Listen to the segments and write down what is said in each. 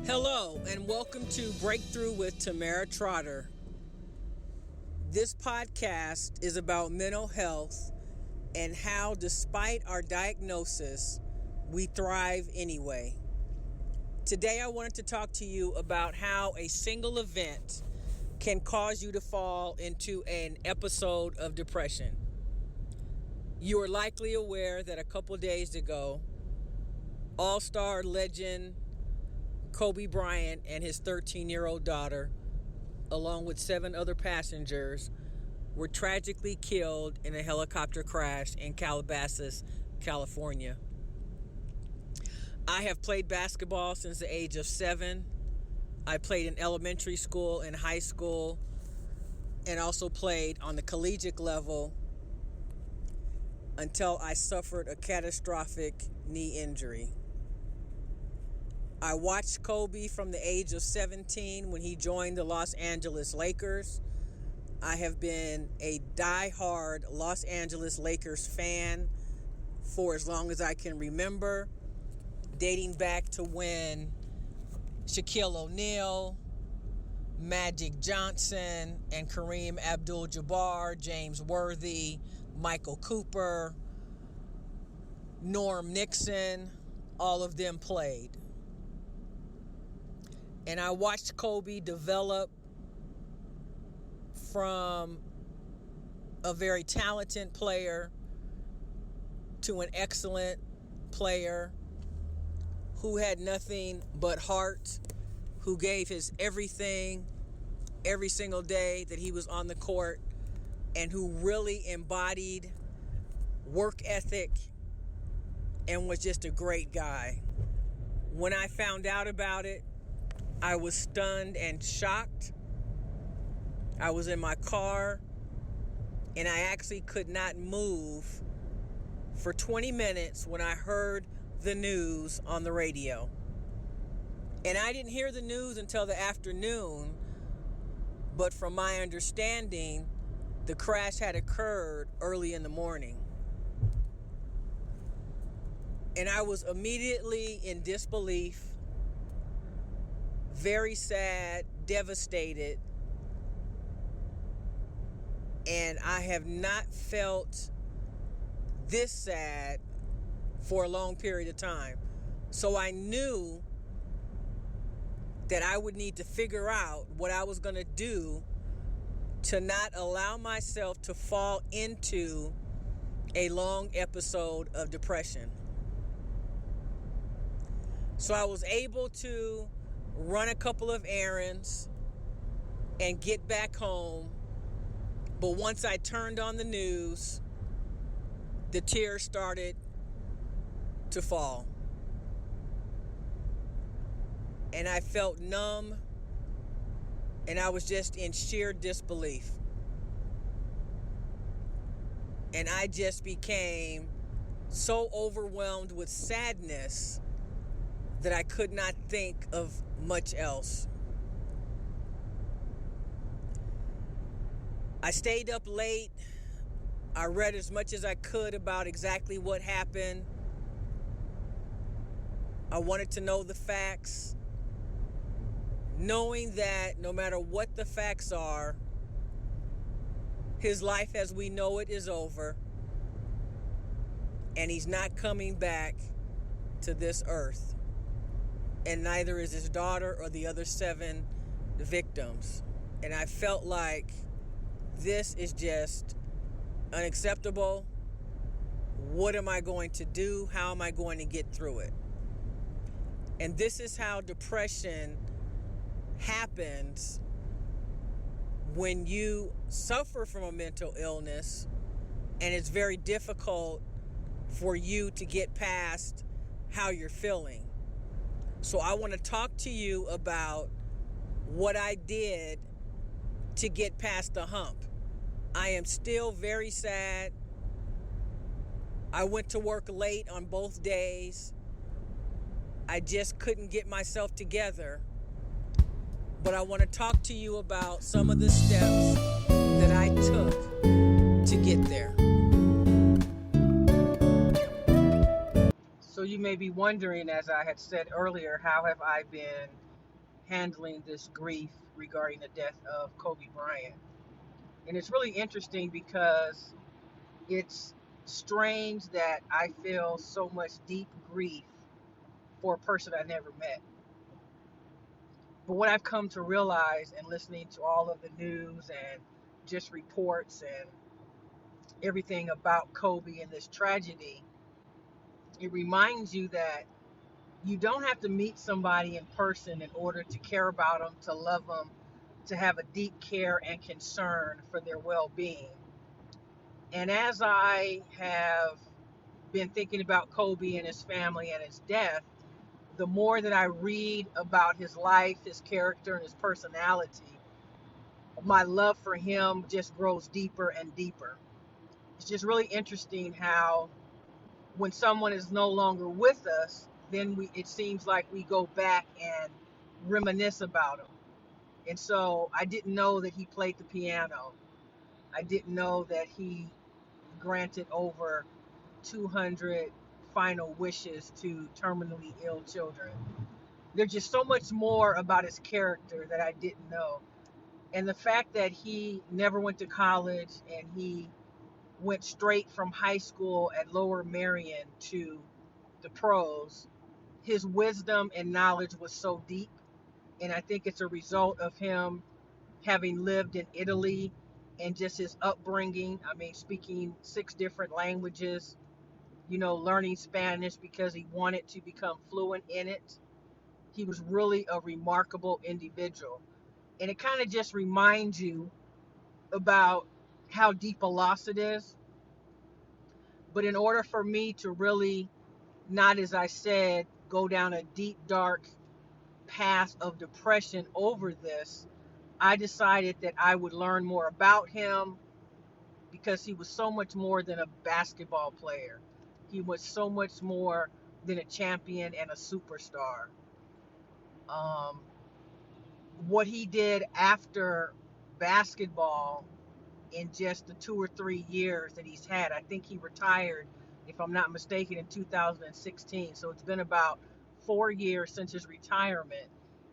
Hello, and welcome to Breakthrough with Tamara Trotter. This podcast is about mental health and how, despite our diagnosis, we thrive anyway. Today, I wanted to talk to you about how a single event can cause you to fall into an episode of depression. You are likely aware that a couple days ago, all-star legend Kobe Bryant and his 13-year-old daughter, along with 7 other passengers, were tragically killed in a helicopter crash in Calabasas, California. I have played basketball since the age of 7. I played in elementary school and high school, and also played on the collegiate level until I suffered a catastrophic knee injury. I watched Kobe from the age of 17 when he joined the Los Angeles Lakers. I have been a die-hard Los Angeles Lakers fan for as long as I can remember, dating back to when Shaquille O'Neal, Magic Johnson, and Kareem Abdul-Jabbar, James Worthy, Michael Cooper, Norm Nixon, all of them played. And I watched Kobe develop from a very talented player to an excellent player who had nothing but heart, who gave his everything every single day that he was on the court, and who really embodied work ethic and was just a great guy. When I found out about it, I was stunned and shocked. I was in my car, and I actually could not move for 20 minutes when I heard the news on the radio. And I didn't hear the news until the afternoon, but from my understanding, the crash had occurred early in the morning. And I was immediately in disbelief, very sad, devastated, and I have not felt this sad for a long period of time. So I knew that I would need to figure out what I was going to do to not allow myself to fall into a long episode of depression. So I was able to run a couple of errands and get back home. But once I turned on the news, the tears started to fall. And I felt numb, and I was just in sheer disbelief. And I just became so overwhelmed with sadness that I could not think of much else. I stayed up late. I read as much as I could about exactly what happened. I wanted to know the facts, knowing that no matter what the facts are, his life as we know it is over, and he's not coming back to this earth. And neither is his daughter or the other 7 victims. And I felt like this is just unacceptable. What am I going to do? How am I going to get through it? And this is how depression happens when you suffer from a mental illness, and it's very difficult for you to get past how you're feeling. So I want to talk to you about what I did to get past the hump. I am still very sad. I went to work late on both days. I just couldn't get myself together. But I want to talk to you about some of the steps that I took to get there. So you may be wondering, as I had said earlier, how have I been handling this grief regarding the death of Kobe Bryant. And it's really interesting because it's strange that I feel so much deep grief for a person I never met. But what I've come to realize in listening to all of the news and just reports and everything about Kobe and this tragedy, it reminds you that you don't have to meet somebody in person in order to care about them, to love them, to have a deep care and concern for their well-being. And as I have been thinking about Kobe and his family and his death, the more that I read about his life, his character, and his personality, my love for him just grows deeper and deeper. It's just really interesting how when someone is no longer with us, then it seems like we go back and reminisce about him. And so I didn't know that he played the piano. I didn't know that he granted over 200 final wishes to terminally ill children. There's just so much more about his character that I didn't know. And the fact that he never went to college and he went straight from high school at Lower Merion to the pros, his wisdom and knowledge was so deep. And I think it's a result of him having lived in Italy and just his upbringing. I mean, speaking 6 different languages, learning Spanish because he wanted to become fluent in it. He was really a remarkable individual. And it kind of just reminds you about how deep a loss it is. But in order for me to really not, as I said, go down a deep, dark path of depression over this, I decided that I would learn more about him because he was so much more than a basketball player. He was so much more than a champion and a superstar. Um, what he did after basketball in just the 2 or 3 years that he's had. I think he retired, if I'm not mistaken, in 2016. So it's been about 4 years since his retirement.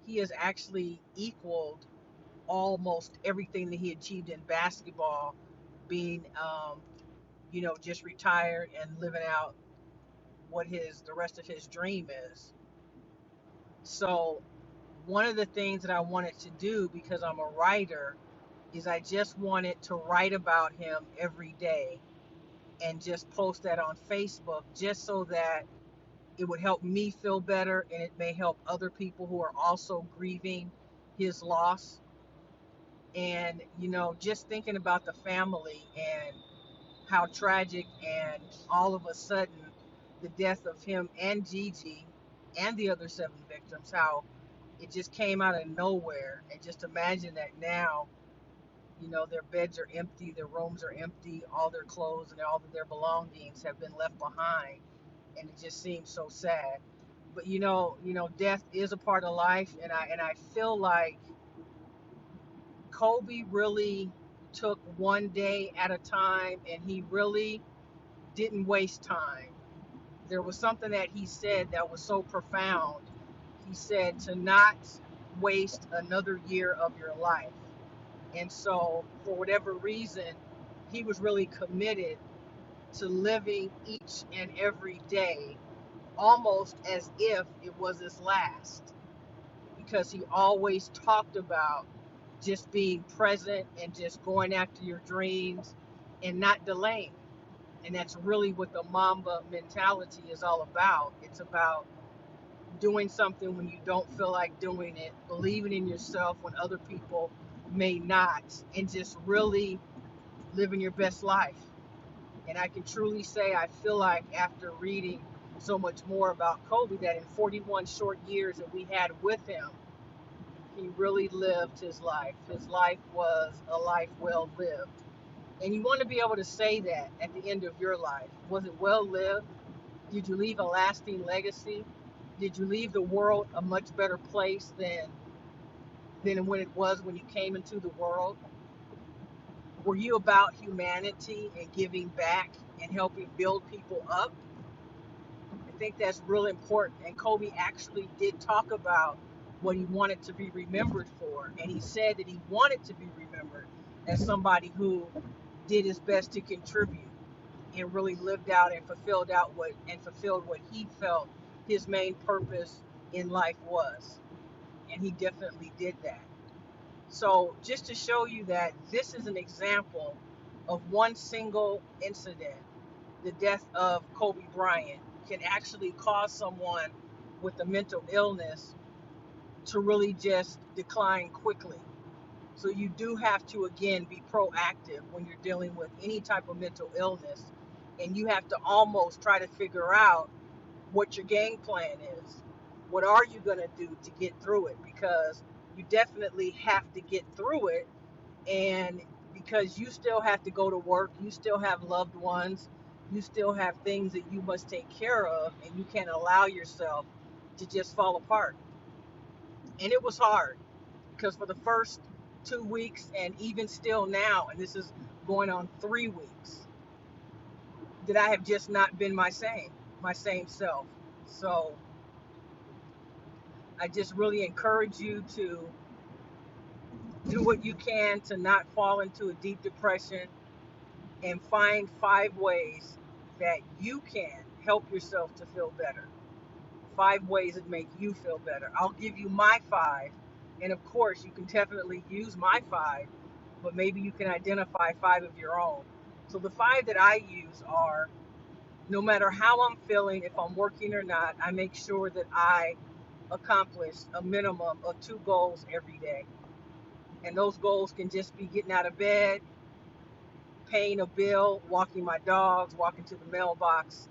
He has actually equaled almost everything that he achieved in basketball, being, just retired and living out what the rest of his dream is. So one of the things that I wanted to do, because I'm a writer, is I just wanted to write about him every day and just post that on Facebook, just so that it would help me feel better and it may help other people who are also grieving his loss. And, just thinking about the family and how tragic, and all of a sudden the death of him and Gigi and the other 7 victims, how it just came out of nowhere. And just imagine that now, their beds are empty, their rooms are empty, all their clothes and all of their belongings have been left behind, and it just seems so sad. But death is a part of life, and I feel like Kobe really took one day at a time, and he really didn't waste time. There was something that he said that was so profound. He said to not waste another year of your life. And so, for whatever reason, he was really committed to living each and every day almost as if it was his last, because he always talked about just being present and just going after your dreams and not delaying. And that's really what the Mamba mentality is all about. It's about doing something when you don't feel like doing it, believing in yourself when other people may not, and just really living your best life. And I can truly say I feel like after reading so much more about Kobe, that in 41 short years that we had with him, he really lived his life. His life was a life well lived. And you want to be able to say that at the end of your life. Was it well lived? Did you leave a lasting legacy? Did you leave the world a much better place than when it was when you came into the world? Were you about humanity and giving back and helping build people up? I think that's real important. And Kobe actually did talk about what he wanted to be remembered for. And he said that he wanted to be remembered as somebody who did his best to contribute and really lived out and fulfilled what he felt his main purpose in life was. And he definitely did that. So just to show you that this is an example of one single incident, the death of Kobe Bryant can actually cause someone with a mental illness to really just decline quickly. So you do have to, again, be proactive when you're dealing with any type of mental illness. And you have to almost try to figure out what your game plan is. What are you going to do to get through it? Because you definitely have to get through it. And because you still have to go to work, you still have loved ones, you still have things that you must take care of, and you can't allow yourself to just fall apart. And it was hard because for the first 2 weeks, and even still now, and this is going on 3 weeks, that I have just not been my same self. So I just really encourage you to do what you can to not fall into a deep depression, and find 5 ways that you can help yourself to feel better. 5 ways that make you feel better. I'll give you my 5, and of course, you can definitely use my 5, but maybe you can identify 5 of your own. So the 5 that I use are: no matter how I'm feeling, if I'm working or not, I make sure that I accomplish a minimum of 2 goals every day. And those goals can just be getting out of bed, paying a bill, walking my dogs, walking to the mailbox,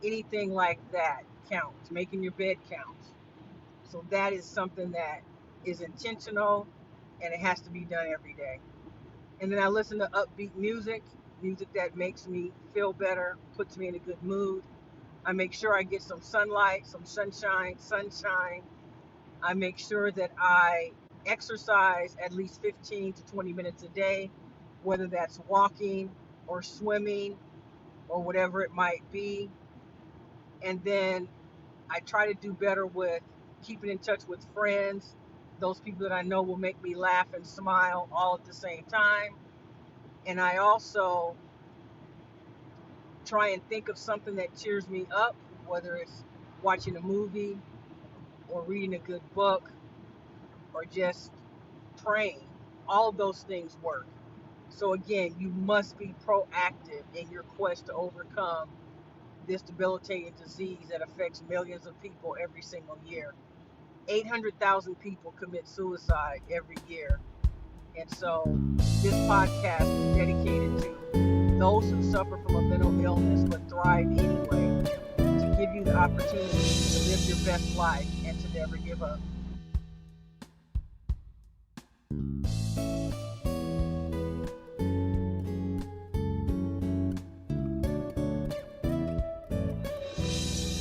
anything like that counts. Making your bed counts. So that is something that is intentional, and it has to be done every day. And then I listen to upbeat music, music that makes me feel better, puts me in a good mood. I make sure I get some sunlight, some sunshine. I make sure that I exercise at least 15 to 20 minutes a day, whether that's walking or swimming or whatever it might be. And then I try to do better with keeping in touch with friends, those people that I know will make me laugh and smile all at the same time. And I also try and think of something that cheers me up, whether it's watching a movie or reading a good book or just praying. All of those things work. So again, you must be proactive in your quest to overcome this debilitating disease that affects millions of people every single year. 800,000 people commit suicide every year. And so this podcast is dedicated to those who suffer from a mental illness but thrive anyway, to give you the opportunity to live your best life and to never give up.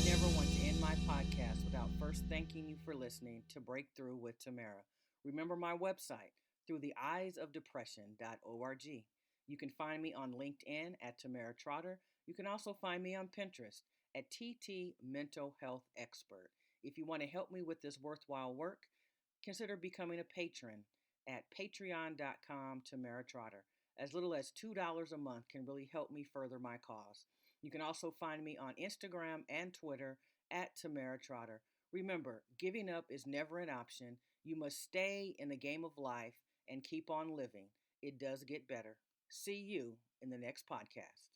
Never want to end my podcast without first thanking you for listening to Breakthrough with Tamara. Remember my website, throughtheeyesofdepression.org. You can find me on LinkedIn at Tamara Trotter. You can also find me on Pinterest at TT Mental Health Expert. If you want to help me with this worthwhile work, consider becoming a patron at patreon.com Tamara Trotter. As little as $2 a month can really help me further my cause. You can also find me on Instagram and Twitter at Tamara Trotter. Remember, giving up is never an option. You must stay in the game of life and keep on living. It does get better. See you in the next podcast.